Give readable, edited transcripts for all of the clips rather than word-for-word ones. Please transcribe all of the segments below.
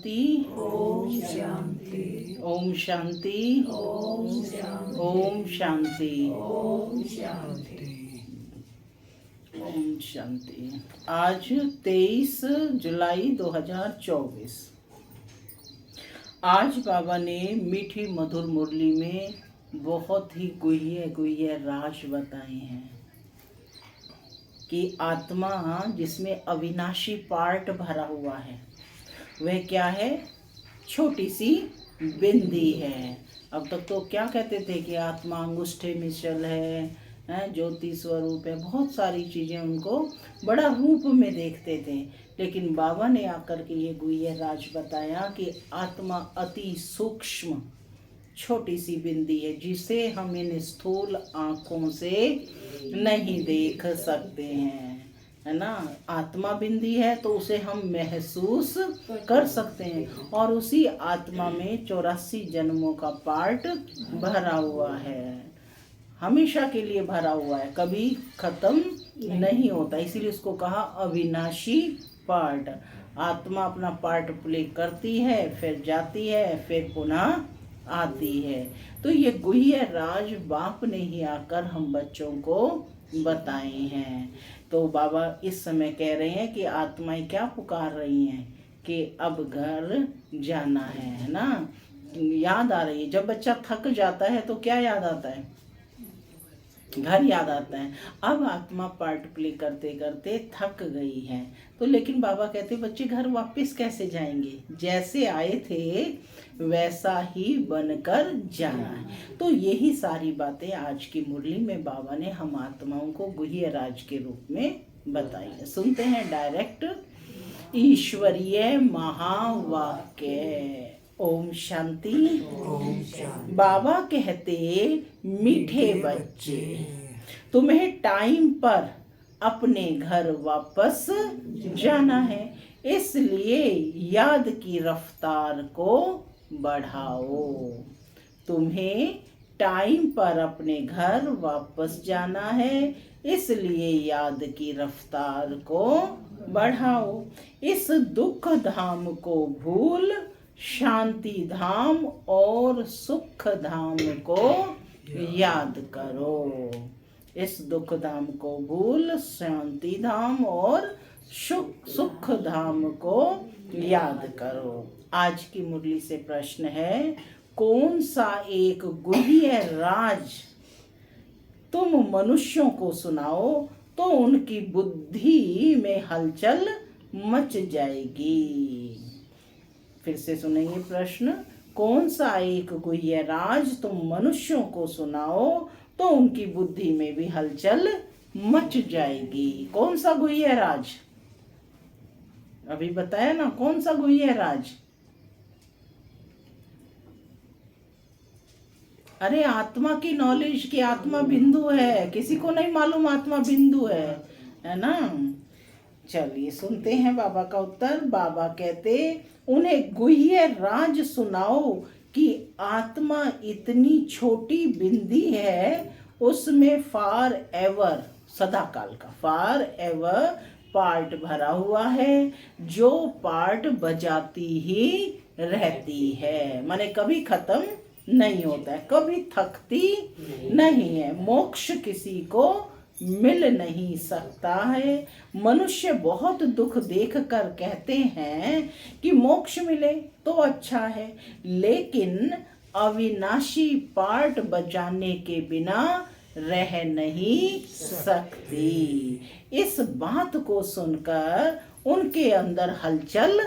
ओम शांति। ओम शांति। ओम शांति। ओम शांति। ओम शांति। ओम शांति। आज 23 जुलाई 2024। आज बाबा ने मीठी मधुर मुरली में बहुत ही गुह्य राज बताए हैं कि आत्मा जिसमें अविनाशी पार्ट भरा हुआ है वह क्या है? छोटी सी बिंदी है। अब तक तो क्या कहते थे कि आत्मा अंगुष्ठे में चल है, ज्योति स्वरूप है, बहुत सारी चीज़ें उनको बड़ा रूप में देखते थे। लेकिन बाबा ने आकर के ये गुह्य राज बताया कि आत्मा अति सूक्ष्म छोटी सी बिंदी है जिसे हम इन स्थूल आँखों से नहीं देख सकते हैं, है ना। आत्मा बिंदी है तो उसे हम महसूस कर सकते हैं और उसी आत्मा में 84 जन्मों का पार्ट भरा हुआ है, हमेशा के लिए भरा हुआ है, कभी खत्म नहीं होता। इसीलिए उसको कहा अविनाशी पार्ट। आत्मा अपना पार्ट प्ले करती है, फिर जाती है, फिर पुनः आती है। तो ये गुह्य राज बाप ने ही आकर हम बच्चों को बताए हैं। तो बाबा इस समय कह रहे हैं कि आत्माएं क्या पुकार रही हैं कि अब घर जाना है ना। याद आ रही है, जब बच्चा थक जाता है तो क्या याद आता है? घर याद आता है। अब आत्मा पार्ट प्ले करते करते थक गई है तो लेकिन बाबा कहते बच्चे घर वापस कैसे जाएंगे? जैसे आए थे वैसा ही बनकर जाना है। तो यही सारी बातें आज की मुरली में बाबा ने हम आत्माओं को गुह्य राज के रूप में बताई है। सुनते हैं डायरेक्ट ईश्वरीय महावाक्य। ओम शांति। ओम शांति। बाबा कहते मीठे बच्चे, तुम्हें टाइम पर अपने घर वापस जाना है, इसलिए याद की रफ्तार को बढ़ाओ। तुम्हें टाइम पर अपने घर वापस जाना है, इसलिए याद की रफ्तार को बढ़ाओ। इस दुख धाम को भूल शांति धाम और सुख धाम को याद करो। इस दुख धाम को भूल शांति धाम और सुख धाम को याद करो। आज की मुरली से प्रश्न है, कौन सा एक गुह्य राज तुम मनुष्यों को सुनाओ तो उनकी बुद्धि में हलचल मच जाएगी। फिर से सुनेंगे प्रश्न, कौन सा एक गुह्य राज तुम मनुष्यों को सुनाओ तो उनकी बुद्धि में भी हलचल मच जाएगी। कौन सा गुह्य राज? अभी बताया ना, कौन सा गुह्य राज? अरे आत्मा की नॉलेज की आत्मा बिंदु है, किसी को नहीं मालूम आत्मा बिंदु है ना। चलिए सुनते हैं बाबा का उत्तर। बाबा कहते उन्हें गुह्य राज सुनाओ कि आत्मा इतनी छोटी बिंदी है, उसमें फॉर एवर सदा काल का फॉर एवर पार्ट भरा हुआ है, जो पार्ट बजाती ही रहती है, माने कभी खत्म नहीं होता है, कभी थकती नहीं है। मोक्ष किसी को मिल नहीं सकता है। मनुष्य बहुत दुख देखकर कहते हैं कि मोक्ष मिले तो अच्छा है, लेकिन अविनाशी पार्ट बजाने के बिना रह नहीं सकती। इस बात को सुनकर उनके अंदर हलचल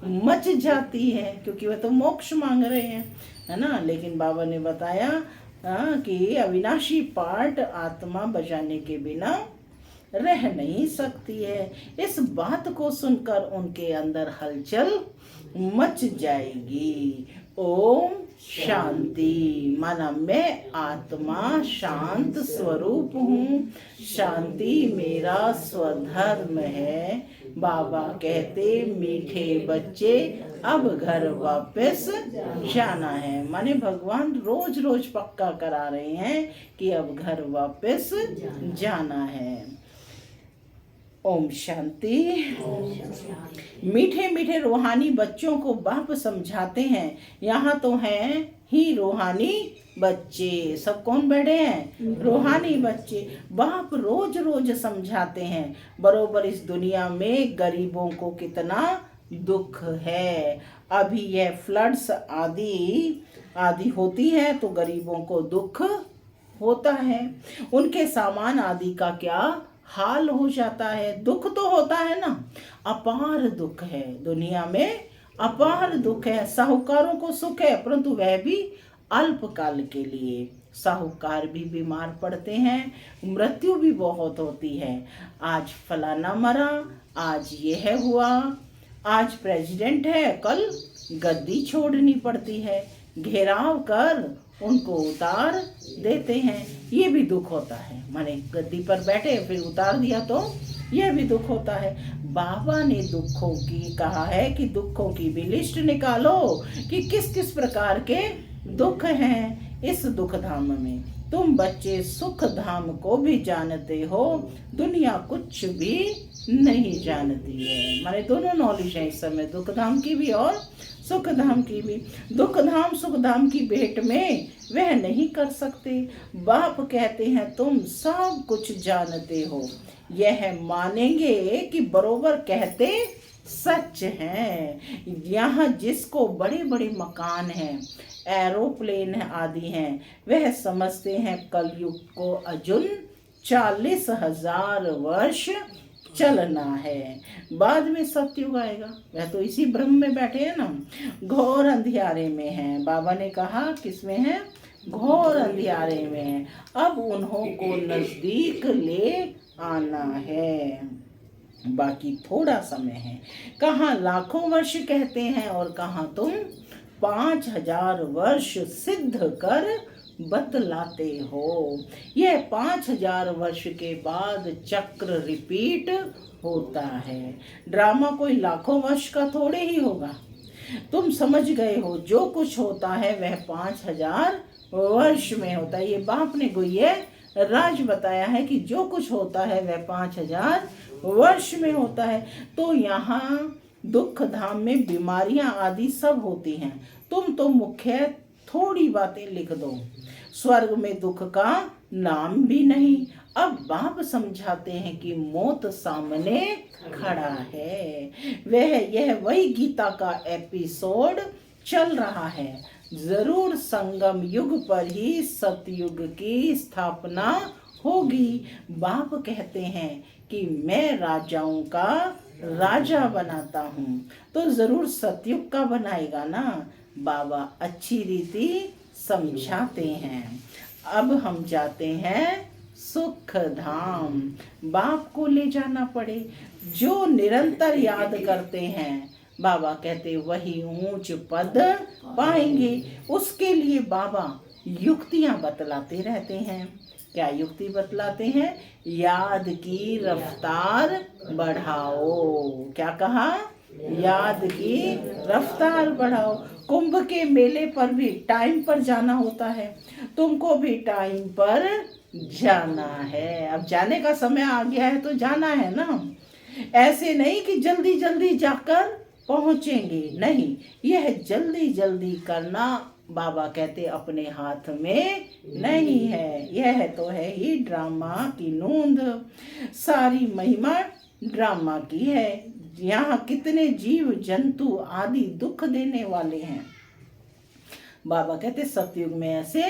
मच जाती है, क्योंकि वह तो मोक्ष मांग रहे हैं, है ना। लेकिन बाबा ने बताया कि अविनाशी पार्ट आत्मा बजाने के बिना रह नहीं सकती है। इस बात को सुनकर उनके अंदर हलचल मच जाएगी। ओम शांति, माना मैं आत्मा शांत स्वरूप हूँ, शांति मेरा स्वधर्म है। बाबा कहते मीठे बच्चे अब घर वापस जाना है, माने भगवान रोज रोज पक्का करा रहे हैं कि अब घर वापस जाना है। ओम शांति। मीठे मीठे रूहानी बच्चों को बाप समझाते हैं। यहाँ तो हैं ही रूहानी बच्चे। सब कौन बैठे हैं? रूहानी बच्चे। बाप रोज रोज समझाते हैं बरोबर इस दुनिया में गरीबों को कितना दुख है। अभी यह फ्लड्स आदि होती है तो गरीबों को दुख होता है। उनके सामान आदि का क्या हाल हो जाता है। दुख तो होता है ना, अपार दुख है दुनिया में, अपार दुख है। साहूकारों को सुख है परंतु वह भी अल्पकाल के लिए। साहूकार भी बीमार पड़ते हैं, मृत्यु भी बहुत होती है। आज फलाना मरा, आज यह हुआ, आज प्रेसिडेंट है, कल गद्दी छोड़नी पड़ती है। घेराव कर उनको उतार देते हैं, ये भी दुख होता है। माने गद्दी पर बैठे फिर उतार दिया तो यह भी दुख होता है। बाबा ने दुखों की कहा है कि दुखों की भी लिस्ट निकालो कि किस किस प्रकार के दुख हैं इस दुख धाम में। तुम बच्चे सुख धाम को भी जानते हो, दुनिया कुछ भी नहीं जानती है। माने दोनों नॉलेज है इस समय, दुख धाम की भी और सुख धाम की भी। दुख धाम सुख धाम की भेंट में वह नहीं कर सकते। बाप कहते हैं तुम सब कुछ जानते हो। यह मानेंगे कि बरोबर कहते सच हैं। यहाँ जिसको बड़े बड़े मकान हैं, एरोप्लेन आदि हैं, वह समझते हैं कलयुग को अजुन 40,000 वर्ष चलना है, बाद में सतयुग आएगा। वह तो इसी ब्रह्म में बैठे हैं ना, घोर अंधियारे में हैं। बाबा ने कहा किसमें है? घोर अंधियारे में है। अब उन्हों को नजदीक ले आना है, बाकी थोड़ा समय है। कहाँ लाखों वर्ष कहते हैं और कहाँ तुम 5,000 वर्ष सिद्ध कर बतलाते हो। यह 5,000 वर्ष के बाद चक्र रिपीट होता है। ड्रामा कोई लाखों वर्ष का थोड़े ही होगा। तुम समझ गए हो जो कुछ होता है वह 5,000 वर्ष में होता है। ये बाप ने को ये राज बताया है कि जो कुछ होता है वह 5,000 वर्ष में होता है। तो यहाँ दुख धाम में बीमारियां आदि सब होती हैं। तुम तो मुख्य थोड़ी बातें लिख दो। स्वर्ग में दुख का नाम भी नहीं। अब बाप समझाते हैं कि मौत सामने खड़ा है। यह वही गीता का एपिसोड चल रहा है। जरूर संगम युग पर ही सतयुग की स्थापना होगी। बाप कहते हैं कि मैं राजाओं का राजा बनाता हूँ, तो जरूर सतयुग का बनाएगा ना। बाबा अच्छी रीति समझाते हैं। अब हम जाते हैं सुख धाम। बाप को ले जाना पड़े। जो निरंतर याद करते हैं, बाबा कहते वही ऊंच पद पाएंगे। उसके लिए बाबा युक्तियां बतलाते रहते हैं। क्या युक्ति बतलाते हैं? याद की रफ्तार बढ़ाओ। क्या कहा? याद की रफ्तार बढ़ाओ। कुंभ के मेले पर भी टाइम पर जाना होता है। तुमको भी टाइम पर जाना है। अब जाने का समय आ गया है तो जाना है ना। ऐसे नहीं कि जल्दी जल्दी जाकर पहुंचेंगे, नहीं। यह जल्दी जल्दी करना बाबा कहते अपने हाथ में नहीं है। यह तो है ही ड्रामा की नूंद। सारी महिमा ड्रामा की है। यहाँ कितने जीव जंतु आदि दुख देने वाले हैं। बाबा कहते सतयुग में ऐसे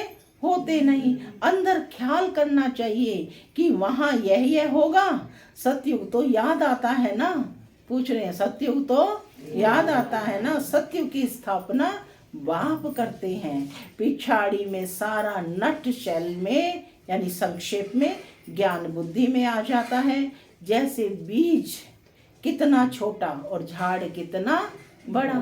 होते नहीं। अंदर ख्याल करना चाहिए कि वहां यह होगा। सतयुग तो याद आता है ना। पूछ रहे हैं, सतयुग तो याद आता है ना। सतयुग की स्थापना बाप करते हैं। पिछाड़ी में सारा नट शेल में यानी संक्षेप में ज्ञान बुद्धि में आ जाता है। जैसे बीज कितना छोटा और झाड़ कितना बड़ा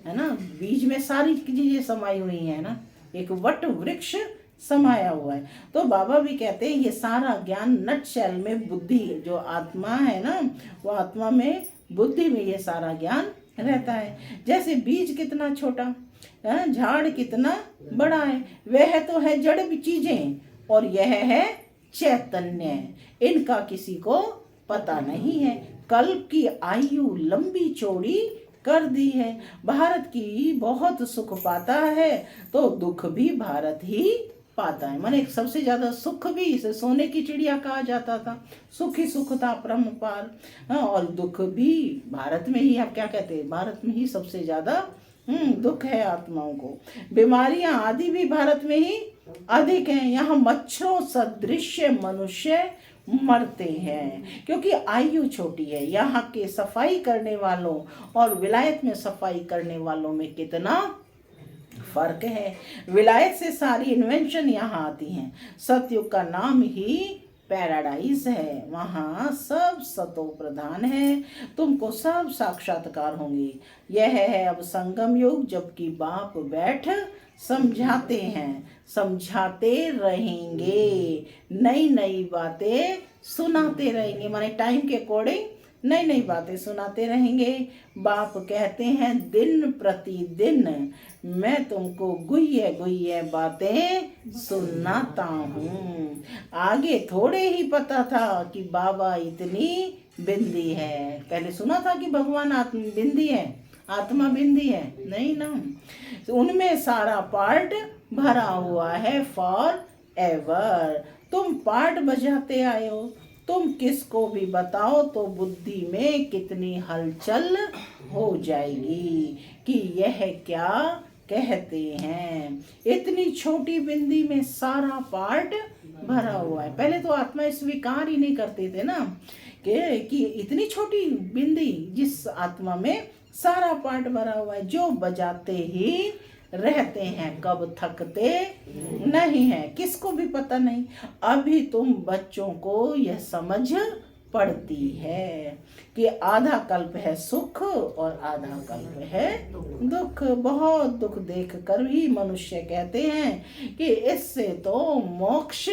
है ना। बीज में सारी चीजें समाई हुई है ना। एक वट वृक्ष समाया हुआ है। तो बाबा भी कहते हैं ये सारा ज्ञान नट शेल में बुद्धि जो आत्मा है ना, वो आत्मा में बुद्धि में ये सारा ज्ञान रहता है। जैसे बीज कितना छोटा, झाड़ कितना बड़ा है। वह तो है जड़ चीजें और यह है चैतन्य। इनका किसी को पता नहीं है। कल्प की आयु लंबी चौड़ी कर दी है। भारत की बहुत सुख पाता है तो दुख भी भारत ही पाता है। माने सबसे ज्यादा सुख भी इसे सोने की चिड़िया कहा जाता था, सुख ही सुख था परम पार। हाँ, और दुख भी भारत में ही, आप क्या कहते हैं, भारत में ही सबसे ज्यादा दुख है आत्माओं को। बीमारियां आदि भी भारत में ही अधिक हैं। यहाँ मच्छरों सदृश मनुष्य मरते हैं क्योंकि आयु छोटी है। यहाँ के सफाई करने वालों और विलायत में सफाई करने वालों में कितना फर्क है। विलायत से सारी इन्वेंशन यहाँ आती हैं। सतयुग का नाम ही पैराडाइज है, वहाँ सब सतो प्रधान है, तुमको सब साक्षात्कार होंगे। यह है अब संगम युग, जबकि बाप बैठ समझाते हैं, समझाते रहेंगे, नई नई बातें सुनाते रहेंगे। माने टाइम के अकॉर्डिंग नई नई बातें सुनाते रहेंगे। बाप कहते हैं दिन प्रतिदिन मैं तुमको गुह्य गुह्य बातें सुनाता हूँ। आगे थोड़े ही पता था कि बाबा इतनी बिंदी है। पहले सुना था कि भगवान आत्म बिंदी है, आत्मा बिंदी है, नहीं ना। तो उनमें सारा पार्ट भरा हुआ है फॉर एवर। तुम पार्ट बजाते आए हो, तुम किसको भी बताओ तो बुद्धि में कितनी हलचल हो जाएगी कि यह क्या कहते हैं। इतनी छोटी बिंदी में सारा पार्ट भरा हुआ है। पहले तो आत्मा स्वीकार ही नहीं करते थे ना कि इतनी छोटी बिंदी जिस आत्मा में सारा पार्ट भरा हुआ है, जो बजाते ही रहते हैं, कब थकते नहीं है, किसको भी पता नहीं। अभी तुम बच्चों को यह समझ पड़ती है कि आधा कल्प है सुख और आधा कल्प है दुख। बहुत दुख देख कर भी मनुष्य कहते हैं कि इससे तो मोक्ष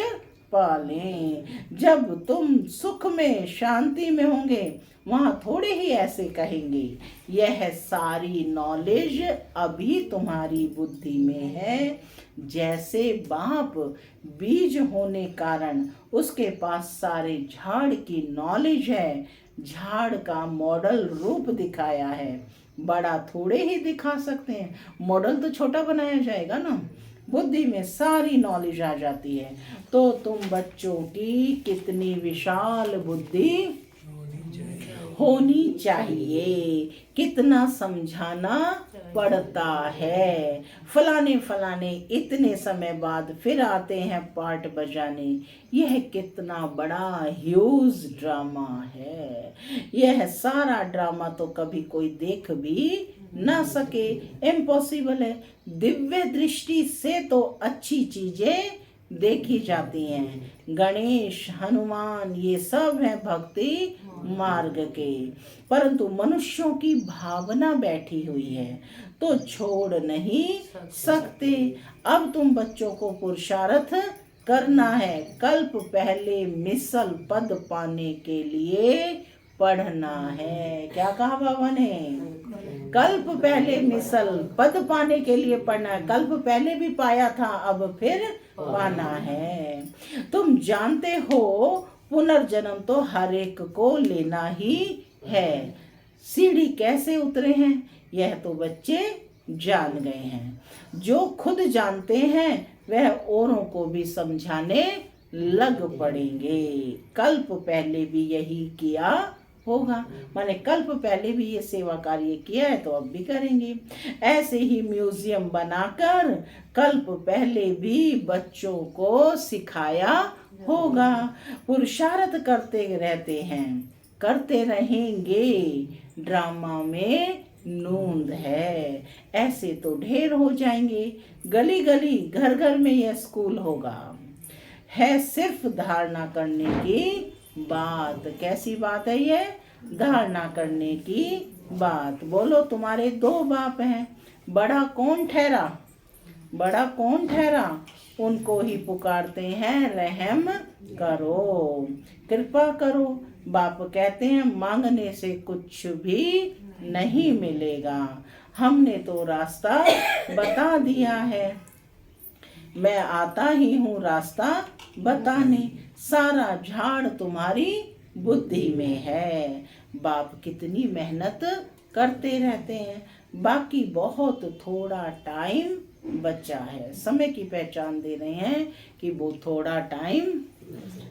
पालें। जब तुम सुख में शांति में होंगे वहाँ थोड़े ही ऐसे कहेंगे। यह सारी नॉलेज अभी तुम्हारी बुद्धि में है। जैसे बाप बीज होने कारण उसके पास सारे झाड़ की नॉलेज है, झाड़ का मॉडल रूप दिखाया है, बड़ा थोड़े ही दिखा सकते हैं, मॉडल तो छोटा बनाया जाएगा ना। बुद्धि में सारी नॉलेज आ जाती है तो तुम बच्चों की कितनी विशाल बुद्धि होनी चाहिए, कितना समझाना पड़ता है। फलाने फलाने इतने समय बाद फिर आते हैं पार्ट बजाने। यह कितना बड़ा ह्यूज ड्रामा है। यह सारा ड्रामा तो कभी कोई देख भी ना सके, इम्पॉसिबल है। दिव्य दृष्टि से तो अच्छी चीजें देखी जाती हैं। गणेश, हनुमान, ये सब हैं भक्ति मार्ग के, परंतु मनुष्यों की भावना बैठी हुई है तो छोड़ नहीं सकते। अब तुम बच्चों को पुरुषार्थ करना है। कल्प पहले मिसल पद पाने के लिए पढ़ना है। क्या कहा बाबा ने? कल्प पहले मिसल पद पाने के लिए पढ़ना है। कल्प पहले भी पाया था, अब फिर पाना है। तुम जानते हो पुनर्जन्म तो हर एक को लेना ही है। सीढ़ी कैसे उतरे हैं यह तो बच्चे जान गए हैं। जो खुद जानते हैं वह औरों को भी समझाने लग पड़ेंगे। कल्प पहले भी यही किया होगा, माने कल्प पहले भी ये सेवा कार्य किया है तो अब भी करेंगे। ऐसे ही म्यूजियम बनाकर कल्प पहले भी बच्चों को सिखाया होगा। पुरुषार्थ करते रहते हैं, करते रहेंगे। ड्रामा में नूंद है, ऐसे तो ढेर हो जाएंगे। गली गली घर घर में यह स्कूल होगा। है सिर्फ धारणा करने की बात। कैसी बात है ये? धारणा करने की बात। बोलो, तुम्हारे दो बाप हैं, बड़ा कौन ठहरा? बड़ा कौन ठहरा? उनको ही पुकारते हैं रहम करो, कृपा करो। बाप कहते हैं मांगने से कुछ भी नहीं मिलेगा, हमने तो रास्ता बता दिया है। मैं आता ही हूँ रास्ता बताने। सारा झाड़ तुम्हारी बुद्धि में है। बाप कितनी मेहनत करते रहते हैं, बाकी बहुत थोड़ा टाइम बचा है। समय की पहचान दे रहे हैं कि वो थोड़ा टाइम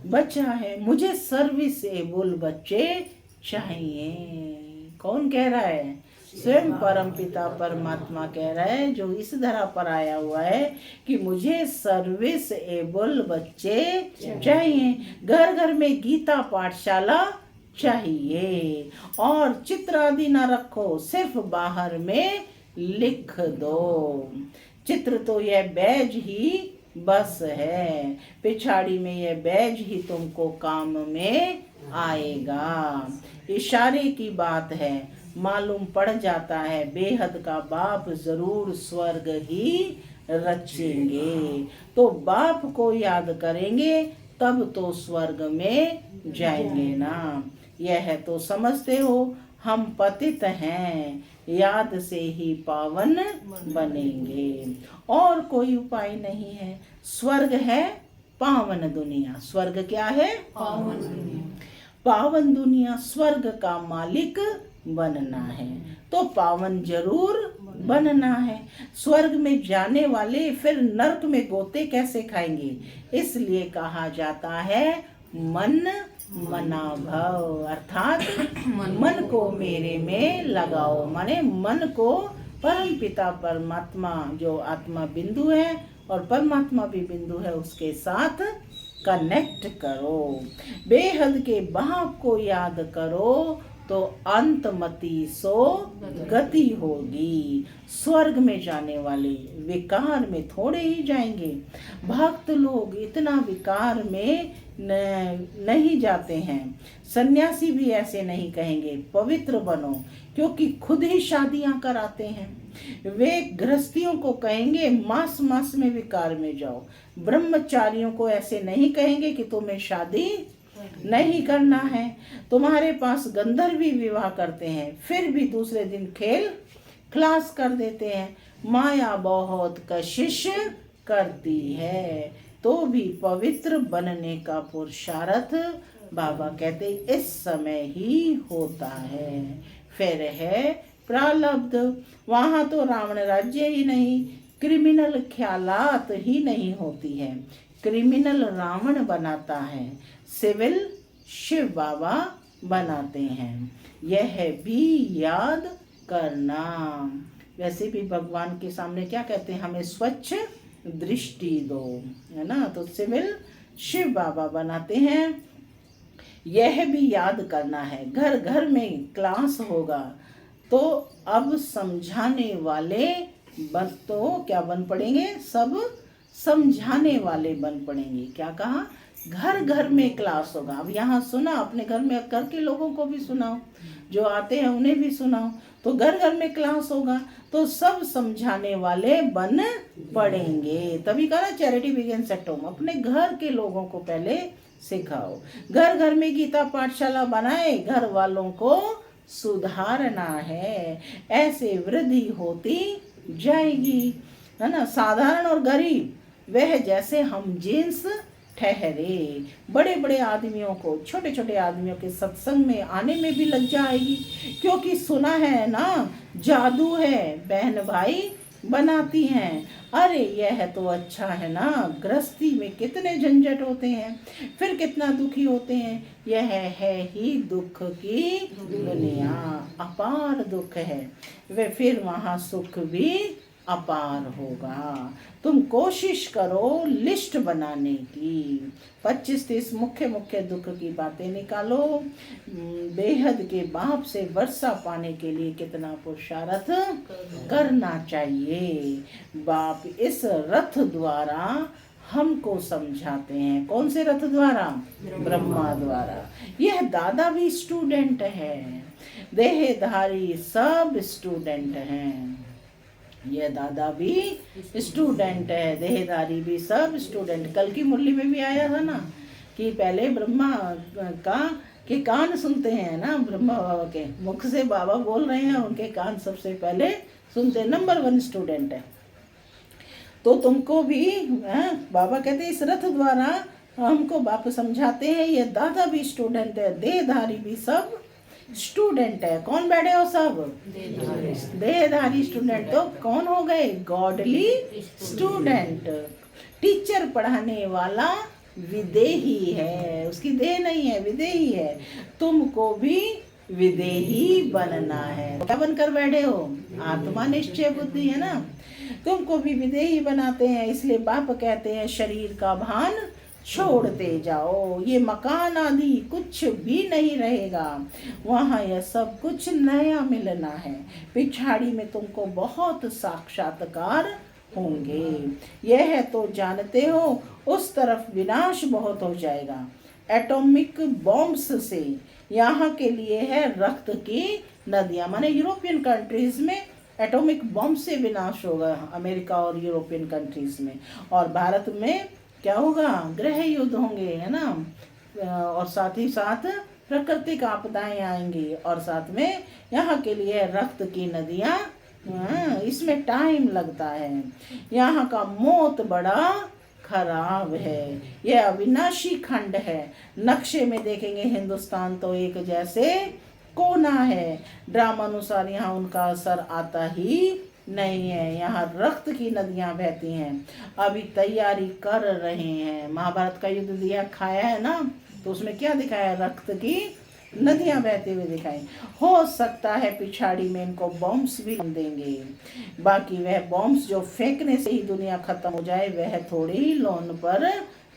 बचा है। मुझे सर्विसेबल बच्चे चाहिए। कौन कह रहा है? स्वयं परम पिता परमात्मा कह रहा है, जो इस धरा पर आया हुआ है कि मुझे सर्विस एबल बच्चे चाहिए। घर घर में गीता पाठशाला चाहिए, और चित्र आदि ना रखो, सिर्फ बाहर में लिख दो। चित्र तो यह बैज ही बस है, पिछाड़ी में यह बैज ही तुमको काम में आएगा। इशारे की बात है, मालूम पड़ जाता है बेहद का बाप जरूर स्वर्ग ही रचेंगे। तो बाप को याद करेंगे तब तो स्वर्ग में जाएंगे ना। यह तो समझते हो हम पतित हैं, याद से ही पावन बनेंगे, और कोई उपाय नहीं है। स्वर्ग है पावन दुनिया। स्वर्ग क्या है? पावन दुनिया। पावन दुनिया। स्वर्ग का मालिक बनना है तो पावन जरूर बनना है। स्वर्ग में जाने वाले फिर नरक में गोते कैसे खाएंगे? इसलिए कहा जाता है मन मना भव, अर्थात मन को मेरे में लगाओ। माने मन को परम पिता परमात्मा, जो आत्मा बिंदु है और परमात्मा भी बिंदु है, उसके साथ कनेक्ट करो। बेहद के बाप को याद करो तो अंतमति सो गति होगी। स्वर्ग में जाने वाले विकार में थोड़े ही जाएंगे। भक्त लोग इतना विकार में नहीं जाते हैं। सन्यासी भी ऐसे नहीं कहेंगे पवित्र बनो, क्योंकि खुद ही शादियां कराते हैं। वे गृहस्थियों को कहेंगे मास मास में विकार में जाओ। ब्रह्मचारियों को ऐसे नहीं कहेंगे कि तुम्हें शादी नहीं करना है। तुम्हारे पास गंधर्वी विवाह करते हैं, फिर भी दूसरे दिन खेल खलास कर देते हैं। माया बहुत कशिश करती है, तो भी पवित्र बनने का पुरुषार्थ बाबा कहते इस समय ही होता है। फिर है प्रारब्ध। वहां तो रावण राज्य ही नहीं, क्रिमिनल ख्यालात ही नहीं होती है। क्रिमिनल रावण बनाता है, सिविल शिव बाबा बनाते हैं। यह भी याद करना। वैसे भी भगवान के सामने क्या कहते हैं? हमें स्वच्छ दृष्टि दो, है ना। तो सिविल शिव बाबा बनाते हैं। यह भी याद करना है। घर घर में क्लास होगा तो अब समझाने वाले तो क्या बन पड़ेंगे? सब समझाने वाले बन पड़ेंगे। क्या कहा? घर घर में क्लास होगा। अब यहाँ सुना, अपने घर में करके लोगों को भी सुनाओ, जो आते हैं उन्हें भी सुनाओ। तो घर घर में क्लास होगा तो सब समझाने वाले बन पड़ेंगे। तभी कहा चैरिटी बिगिंस एट होम। अपने घर के लोगों को पहले सिखाओ। घर घर में गीता पाठशाला बनाए, घर वालों को सुधारना है। ऐसे वृद्धि होती जाएगी, है ना। साधारण और गरीब वह जैसे हम जिन्स ठहरे। बड़े बड़े आदमियों को छोटे छोटे आदमियों के सत्संग में आने में भी लज्जा आएगी, क्योंकि सुना है ना जादू है, बहन भाई बनाती हैं। अरे यह तो अच्छा है ना। गृहस्थी में कितने झंझट होते हैं, फिर कितना दुखी होते हैं। यह है ही दुख की दुनिया, अपार दुख है। वे फिर वहाँ सुख भी अपार होगा। तुम कोशिश करो लिस्ट बनाने की। 25-30 मुख्य मुख्य दुख की बातें निकालो। बेहद के बाप से वर्षा पाने के लिए कितना पुरुषार्थ करना चाहिए। बाप इस रथ द्वारा हमको समझाते हैं। कौन से रथ द्वारा? ब्रह्मा द्वारा। यह दादा भी स्टूडेंट है, देहधारी सब स्टूडेंट हैं। यह दादा भी स्टूडेंट है, देहधारी भी सब स्टूडेंट। कल की मुरली में भी आया था ना कि पहले ब्रह्मा का के कान सुनते हैं ना, ब्रह्मा बाबा के मुख से बाबा बोल रहे हैं, उनके कान सबसे पहले सुनते। नंबर 1 स्टूडेंट है। तो तुमको भी बाबा कहते इस रथ द्वारा हमको बाप समझाते हैं, ये दादा भी स्टूडेंट है, देहधारी भी सब स्टूडेंट है। कौन बैठे हो सब? देहधारी स्टूडेंट। तो कौन हो गए? Godly student. टीचर पढ़ाने वाला विदेही है, उसकी देह नहीं है, विदेही है। तुमको भी विदेही बनना है। क्या बनकर बैठे हो? आत्मा निश्चय बुद्धि है ना। तुमको भी विदेही बनाते हैं, इसलिए बाप कहते हैं शरीर का भान छोड़ते जाओ। ये मकान आदि कुछ भी नहीं रहेगा, वहाँ यह सब कुछ नया मिलना है। पिछाड़ी में तुमको बहुत साक्षात्कार होंगे। यह तो जानते हो, उस तरफ विनाश बहुत हो जाएगा। एटॉमिक बॉम्ब्स से यहाँ के लिए है रक्त की नदियाँ। माने यूरोपियन कंट्रीज में एटॉमिक बॉम्ब से विनाश होगा, अमेरिका और यूरोपियन कंट्रीज में। और भारत में क्या होगा? गृह युद्ध होंगे, है ना। और साथ ही साथ प्राकृतिक आपदाएं आएंगी, और साथ में यहाँ के लिए रक्त की नदियाँ। इसमें टाइम लगता है। यहाँ का मौत बड़ा खराब है। यह अविनाशी खंड है। नक्शे में देखेंगे हिंदुस्तान तो एक जैसे कोना है। ड्रामा अनुसार यहाँ उनका असर आता ही नहीं है। यहाँ रक्त की नदियां बहती हैं। अभी तैयारी कर रहे हैं। महाभारत का युद्ध दिया खाया है ना, तो उसमें क्या दिखाया? रक्त की नदियां बहते हुए दिखाई। हो सकता है पिछाड़ी में इनको बॉम्ब्स भी देंगे। बाकी वह बॉम्ब्स जो फेंकने से ही दुनिया खत्म हो जाए, वह थोड़ी ही लोन पर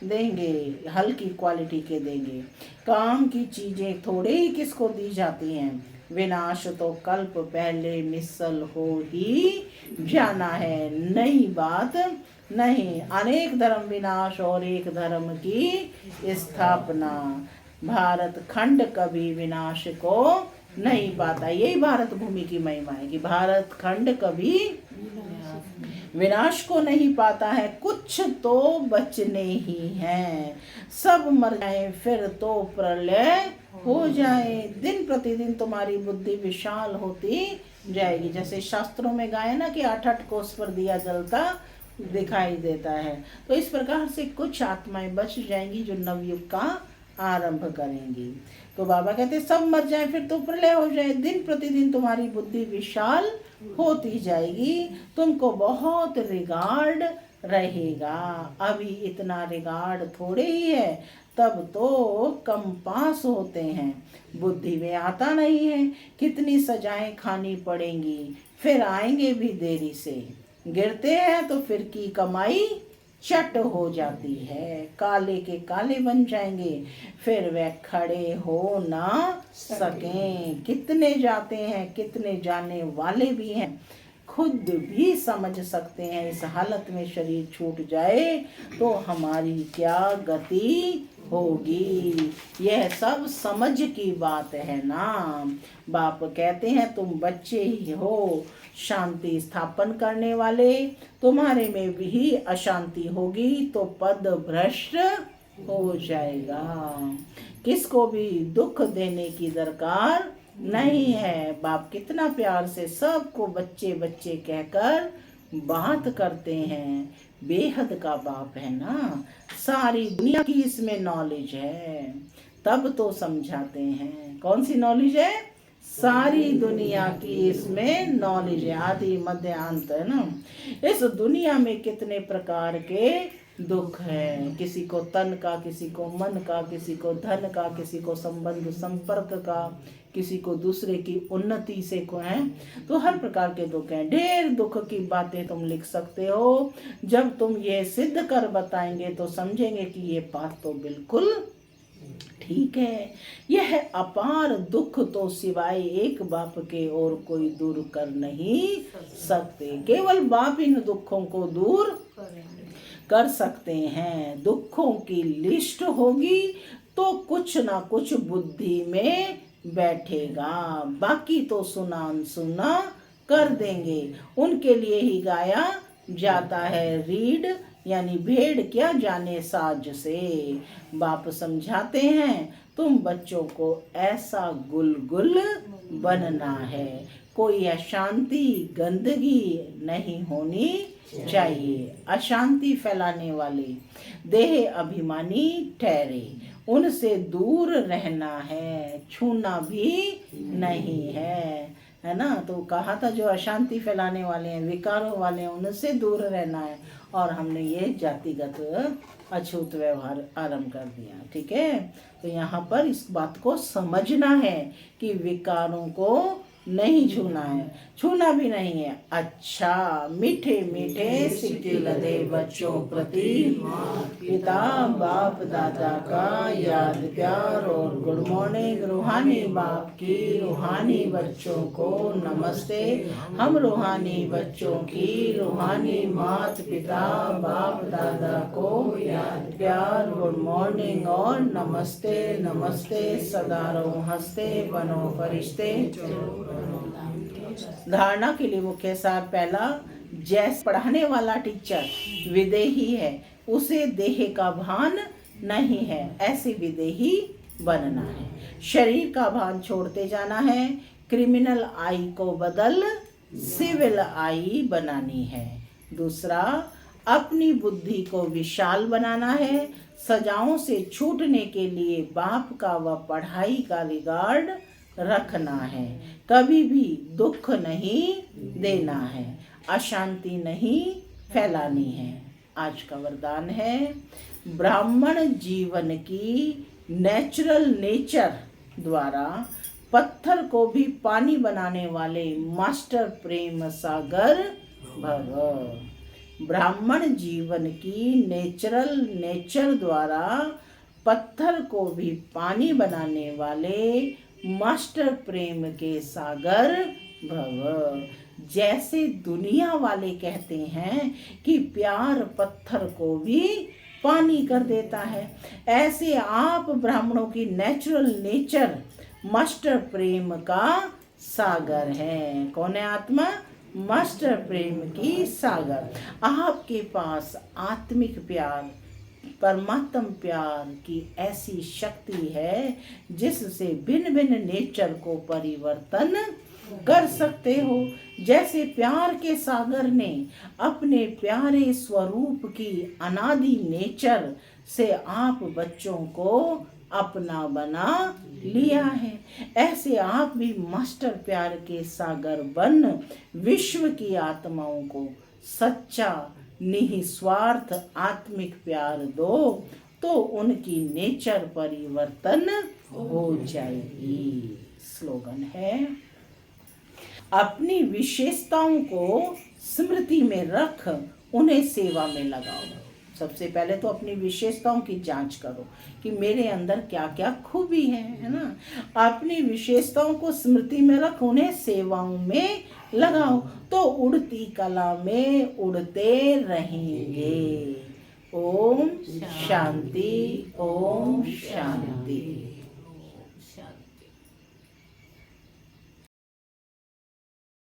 देंगे, हल्की क्वालिटी के देंगे। काम की चीजें थोड़े ही किसको दी जाती हैं। विनाश तो कल्प पहले मिसल हो ही जाना है, नई बात नहीं। अनेक धर्म विनाश और एक धर्म की स्थापना। भारत खंड कभी विनाश को नहीं पाता। यही भारत भूमि की महिमा है कि भारत खंड कभी विनाश को नहीं पाता है। कुछ तो बचने ही हैं। सब मर जाए फिर तो प्रलय हो जाए। दिन प्रतिदिन तुम्हारी बुद्धि विशाल होती जाएगी। जैसे शास्त्रों में गाया ना कि 8-8 कोस पर दिया जलता दिखाई देता है, तो इस प्रकार से कुछ आत्माएं बच जाएंगी जो नवयुग का आरंभ करेंगी। तो बाबा कहते सब मर जाए फिर तो प्रलय हो जाए। दिन प्रतिदिन तुम्हारी बुद्धि विशाल होती जाएगी। तुमको बहुत रिगार्ड रहेगा। अभी इतना रिगार्ड थोड़े ही है, तब तो कम पास होते हैं। बुद्धि में आता नहीं है। कितनी सजाएं खानी पड़ेंगी, फिर आएंगे भी देरी से। गिरते हैं तो फिर की कमाई चट हो जाती है। काले के काले बन जाएंगे, फिर वह खड़े हो ना सकें। कितने जाते हैं, कितने जाने वाले भी हैं, खुद भी समझ सकते हैं। इस हालत में शरीर छूट जाए तो हमारी क्या गति होगी। यह सब समझ की बात है ना। बाप कहते हैं तुम बच्चे ही हो, शांति स्थापन करने वाले। तुम्हारे में भी अशांति होगी तो पद भ्रष्ट हो जाएगा। किसको भी दुख देने की दरकार नहीं है। बाप कितना प्यार से सबको बच्चे बच्चे कहकर बात करते हैं। बेहद का बाप है ना। सारी दुनिया की इसमें नॉलेज है, तब तो समझाते हैं। कौन सी नॉलेज है? सारी दुनिया की इसमें नॉलेज है। आदि मध्य अंत है ना। इस दुनिया में कितने प्रकार के दुख है। किसी को तन का, किसी को मन का, किसी को धन का, किसी को संबंध संपर्क का, किसी को दूसरे की उन्नति से को है। तो हर प्रकार के दुख हैं। ढेर दुख की बातें तुम लिख सकते हो। जब तुम ये सिद्ध कर बताएंगे तो समझेंगे कि ये बात तो बिल्कुल ठीक है। यह अपार दुख तो सिवाय एक बाप के और कोई दूर कर नहीं सकते। केवल बाप इन दुखों को दूर कर सकते हैं। दुखों की लिस्ट होगी तो कुछ ना कुछ बुद्धि में बैठेगा। बाकी तो सुना अनसुना कर देंगे। उनके लिए ही गाया जाता है रीड, यानी भेड़ क्या जाने साज से। बाप समझाते हैं तुम बच्चों को ऐसा गुलगुल बनना है, कोई अशांति गंदगी नहीं होनी चाहिए। अशांति फैलाने वाले देह अभिमानी ठहरे, उनसे दूर रहना है, छूना भी नहीं है ना। तो कहा था जो अशांति फैलाने वाले हैं, विकारों वाले हैं, उनसे दूर रहना है। और हमने ये जातिगत अछूत व्यवहार आरंभ कर दिया। ठीक है, तो यहाँ पर इस बात को समझना है कि विकारों को नहीं छूना है, छूना भी नहीं है। अच्छा, मीठे मीठे सिक्के लदे बच्चों प्रति पिता बाप दादा का याद प्यार और गुड मॉर्निंग। रूहानी बाप की रूहानी बच्चों को नमस्ते। हम रूहानी बच्चों की रूहानी मात पिता बाप दादा को याद प्यार गुड मॉर्निंग और नमस्ते नमस्ते। सदा रहो हंसते बनो फरिश्ते। धारणा के लिए मुख्य सार पहला, जैसे पढ़ाने वाला टीचर विदेही है, उसे देह का भान नहीं है, ऐसे विदेही बनना है। शरीर का भान छोड़ते जाना है। क्रिमिनल आई को बदल सिविल आई बनानी है। दूसरा, अपनी बुद्धि को विशाल बनाना है। सजाओं से छूटने के लिए बाप का व पढ़ाई का रिगार्ड रखना है। कभी भी दुख नहीं देना है, अशांति नहीं फैलानी है। आज का वरदान है, ब्राह्मण जीवन की नेचुरल नेचर द्वारा पत्थर को भी पानी बनाने वाले मास्टर प्रेम सागर भव। ब्राह्मण जीवन की नेचुरल नेचर द्वारा पत्थर को भी पानी बनाने वाले मास्टर प्रेम के सागर भव। जैसे दुनिया वाले कहते हैं कि प्यार पत्थर को भी पानी कर देता है, ऐसे आप ब्राह्मणों की नेचुरल नेचर मास्टर प्रेम का सागर है। कौन है आत्मा? मास्टर प्रेम की सागर। आपके पास आत्मिक प्यार, परमात्म प्यार की ऐसी शक्ति है जिससे भिन्न भिन्न नेचर को परिवर्तन कर सकते हो। जैसे प्यार के सागर ने अपने प्यारे स्वरूप की अनादि नेचर से आप बच्चों को अपना बना लिया है, ऐसे आप भी मास्टर प्यार के सागर बन विश्व की आत्माओं को सच्चा निस्वार्थ आत्मिक प्यार दो, तो उनकी नेचर परिवर्तन हो जाएगी। स्लोगन है, अपनी विशेषताओं को स्मृति में रख उन्हें सेवा में लगाओ। सबसे पहले तो अपनी विशेषताओं की जांच करो कि मेरे अंदर क्या क्या खूबी है ना। अपनी विशेषताओं को स्मृति में रख उन्हें सेवाओं में लगाओ, तो उड़ती कला में उड़ते रहेंगे। ओम शांति, ओम शांति।